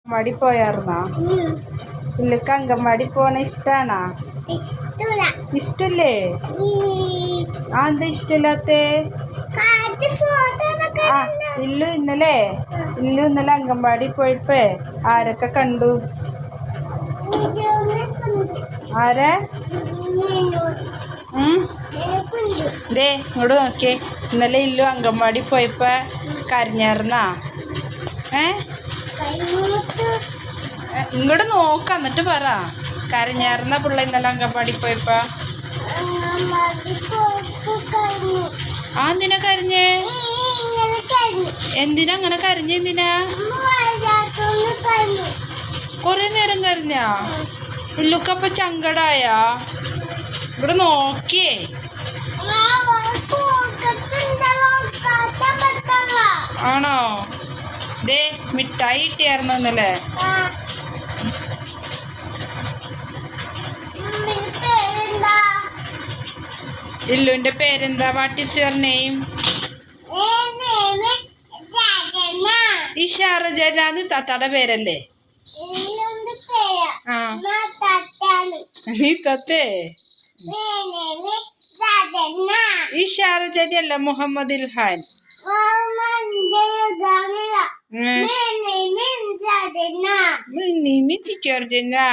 അങ്കൻവാടി പോയാർന്നാ? ഇല്ലക്ക് അങ്കൻവാടി പോണ ഇഷ്ടാണാ? ഇഷ്ടല്ലേ? എന്താ ഇഷ്ടമില്ലാത്ത? ഇന്നലെ അങ്കൻവാടി പോയപ്പോ ആരൊക്കെ കണ്ടു? ആരെ? ദേ ഇങ്ങോട്ട് നോക്കിയേ. ഇന്നലെ ഇല്ലു അങ്കൻവാടി പോയപ്പോ കരഞ്ഞാർന്നാ? ഇങ്ങോട്ട് നോക്ക എന്നിട്ട് പറ. കരഞ്ഞാർന്ന പിള്ള ഇന്നലെ അങ്കൻവാടി പോയപ്പോ? എന്തിനാ കരഞ്ഞേ? എന്തിനാ അങ്ങനെ കരഞ്ഞ? എന്തിനാ കൊറേ നേരം കരഞ്ഞാ? ഇല്ലുക്കപ്പൊ ചങ്കടായാ? ഇവിടെ നോക്കിയേ. ആണോ? ദേ മിഠായി കിട്ടിയായിരുന്നോ ഇന്നലെ? ഇല്ലുവിന്റെ പേരെന്താ? What is your name? ഇഷാറജനാന്ന് താത്താടെ പേരല്ലേ? നീ തത്തേ? ഇഷാറജനി അല്ല, Muhammad Ilhan. My name is Jardina.